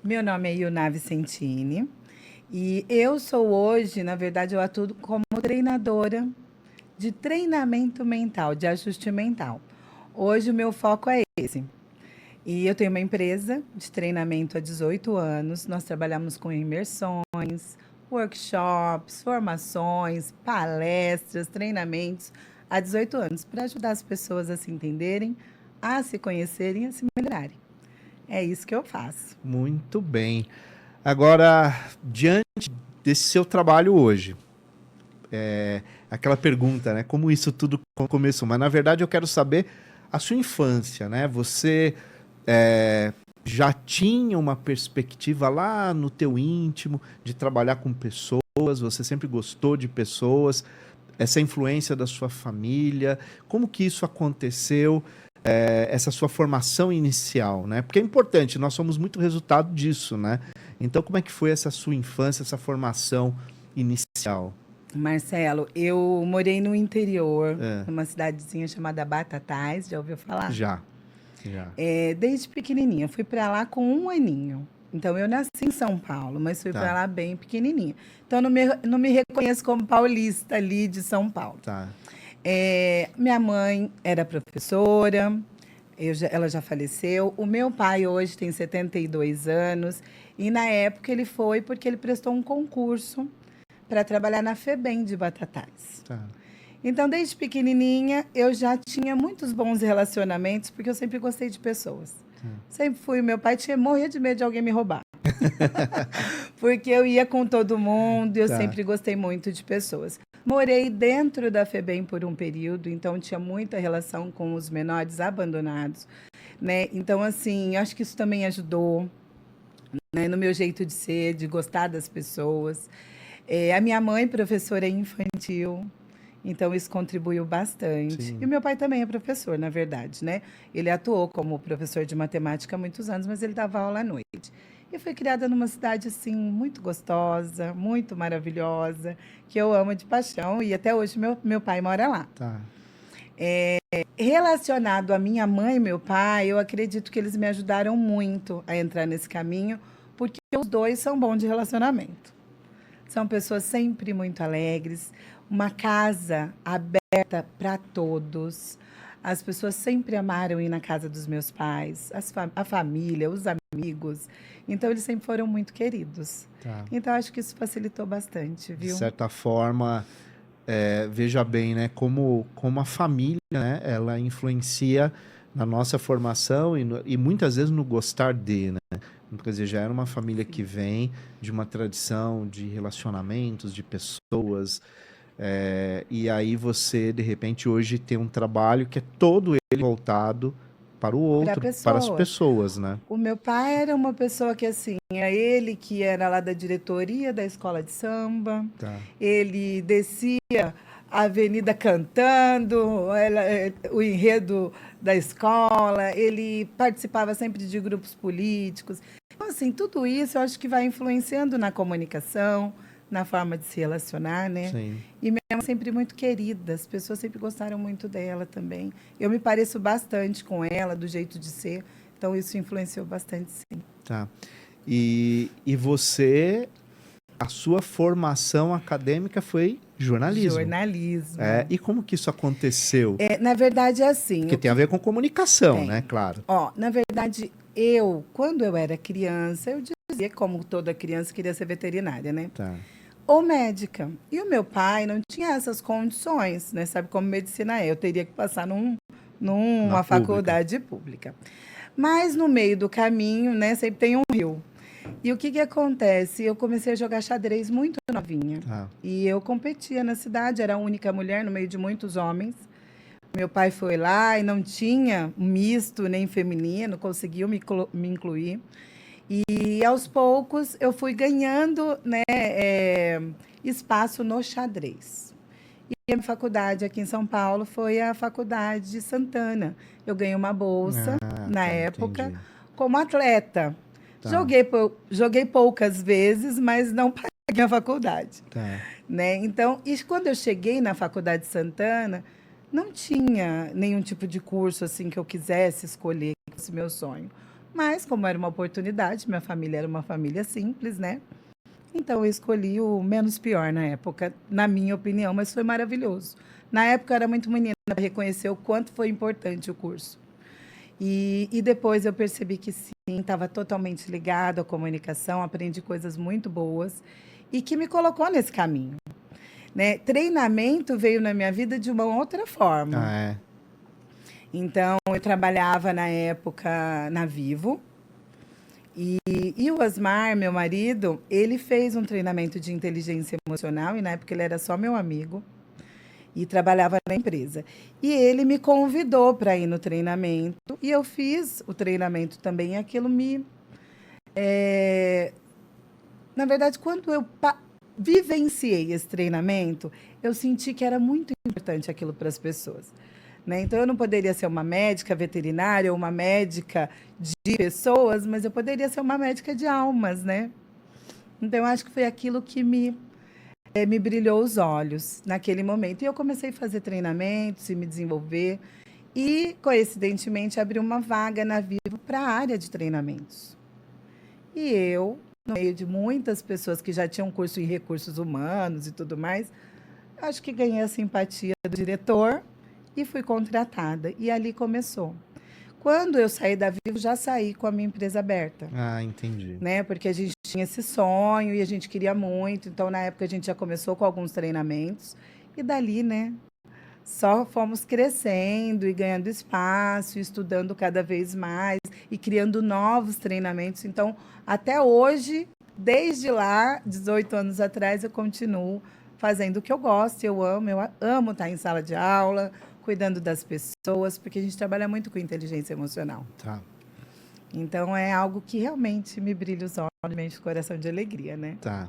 Meu nome é Ioná Vicentini e eu sou hoje, na verdade, eu atuo como treinadora de treinamento mental, de ajuste mental. Hoje o meu foco é esse. E eu tenho uma empresa de treinamento há 18 anos. Nós trabalhamos com imersões, workshops, formações, palestras, treinamentos há 18 anos para ajudar as pessoas a se entenderem, a se conhecerem e a se melhorarem. É isso que eu faço. Muito bem. Agora, diante desse seu trabalho hoje, aquela pergunta, né? Como isso tudo começou? Mas, na verdade, eu quero saber a sua infância, né? Você já tinha uma perspectiva lá no teu íntimo de trabalhar com pessoas? Você sempre gostou de pessoas? Essa influência da sua família? Como que isso aconteceu? Essa sua formação inicial, né? Porque é importante, nós somos muito resultado disso, né? Então, como é que foi essa sua infância, essa formação inicial? Marcelo, eu morei no interior, É, numa cidadezinha chamada Batatais, já ouviu falar? já, já. Desde pequenininha, fui para lá com 1 aninho. Então, eu nasci em São Paulo, mas fui para Tá, lá bem pequenininha. Então, não me reconheço como paulista ali de São Paulo. tá, Minha mãe era professora, ela já faleceu. O meu pai hoje tem 72 anos e na época ele foi porque ele prestou um concurso para trabalhar na FEBEM de Batatais. tá. Então, desde pequenininha, eu já tinha muitos bons relacionamentos, porque eu sempre gostei de pessoas. Sempre fui. Meu pai morria de medo de alguém me roubar. Porque eu ia com todo mundo, eu Tá. sempre gostei muito de pessoas. Morei dentro da FEBEM por um período, então tinha muita relação com os menores abandonados, né? Então, assim, acho que isso também ajudou, né, no meu jeito de ser, de gostar das pessoas. A minha mãe, professora infantil, então isso contribuiu bastante. E o Sim. meu pai também é professor, na verdade, né? Ele atuou como professor de matemática há muitos anos, mas ele dava aula à noite. E fui criada numa cidade assim muito gostosa, muito maravilhosa, que eu amo de paixão e até hoje meu pai mora lá. Tá. Relacionado à minha mãe e meu pai, eu acredito que eles me ajudaram muito a entrar nesse caminho, porque os dois são bons de relacionamento. São pessoas sempre muito alegres, uma casa aberta para todos. As pessoas sempre amaram ir na casa dos meus pais, a família, os amigos. Então, eles sempre foram muito queridos. Tá. Então, acho que isso facilitou bastante, De viu? certa forma, veja bem, né? Como a família, né? Ela influencia na nossa formação e muitas vezes no gostar de, né? Quer dizer, já era uma família que vem de uma tradição de relacionamentos, de pessoas, e aí você, de repente, hoje tem um trabalho que é todo ele voltado para o Para outro, para as pessoas. pessoas, né? O meu pai era uma pessoa que, assim, era ele que era lá da diretoria da escola de samba. Tá. Ele descia a avenida cantando, o enredo da escola. Ele participava sempre de grupos políticos. Então, assim, tudo isso eu acho que vai influenciando na comunicação, na forma de se relacionar, né? Sim. E minha mãe sempre muito querida, as pessoas sempre gostaram muito dela também. Eu me pareço bastante com ela, do jeito de ser, então isso influenciou bastante, sim. Tá. E você, a sua formação acadêmica foi jornalismo. Jornalismo. E como que isso aconteceu? Na verdade, é assim, Porque o tem a que ver com comunicação, né? tem? Claro. Ó, na verdade, quando eu era criança, eu dizia, como toda criança, queria ser veterinária, né? Tá. Ou médica. E o meu pai não tinha essas condições, né? Sabe como medicina é? Eu teria que passar Na numa pública. faculdade pública. Mas no meio do caminho, né, sempre tem um rio. E o que acontece? Eu comecei a jogar xadrez muito novinha. Tá. E eu competia na cidade, era a única mulher no meio de muitos homens. Meu pai foi lá e não tinha misto nem feminino, conseguiu me incluir. E aos poucos eu fui ganhando, né, espaço no xadrez. E a minha faculdade aqui em São Paulo foi a Faculdade de Santana. Eu ganhei uma bolsa Ah, na tá, época entendi. como atleta. Tá, Joguei poucas vezes, mas não paguei a faculdade, tá. né? Então, e quando eu cheguei na Faculdade de Santana, não tinha nenhum tipo de curso assim que eu quisesse escolher, que fosse meu sonho. Mas, como era uma oportunidade, minha família era uma família simples, né? Então, eu escolhi o menos pior na época, na minha opinião, mas foi maravilhoso. Na época, eu era muito menina para reconhecer o quanto foi importante o curso. E depois eu percebi que sim, estava totalmente ligado à comunicação, aprendi coisas muito boas e que me colocou nesse caminho, né? Treinamento veio na minha vida de uma outra forma. Ah, é. Então, eu trabalhava na época na Vivo e o Osmar, meu marido, ele fez um treinamento de inteligência emocional e na época ele era só meu amigo e trabalhava na empresa. E ele me convidou para ir no treinamento e eu fiz o treinamento também. E aquilo me. Na verdade, quando eu vivenciei esse treinamento, eu senti que era muito importante aquilo para as pessoas. Né? Então, eu não poderia ser uma médica veterinária ou uma médica de pessoas, mas eu poderia ser uma médica de almas, né? Então, eu acho que foi aquilo que me brilhou os olhos naquele momento. E eu comecei a fazer treinamentos e me desenvolver. E, coincidentemente, abri uma vaga na Vivo para a área de treinamentos. E eu, no meio de muitas pessoas que já tinham curso em recursos humanos e tudo mais, acho que ganhei a simpatia do diretor e fui contratada. E ali começou. Quando eu saí da Vivo, já saí com a minha empresa aberta. Ah, entendi. Né? Porque a gente tinha esse sonho e a gente queria muito. Então, na época, a gente já começou com alguns treinamentos. E dali, né? Só fomos crescendo e ganhando espaço, e estudando cada vez mais e criando novos treinamentos. Então, até hoje, desde lá, 18 anos atrás, eu continuo fazendo o que eu gosto, eu amo estar em sala de aula, cuidando das pessoas, porque a gente trabalha muito com inteligência emocional. Tá. Então, é algo que realmente me brilha os olhos, me enche o coração de alegria, né? Tá.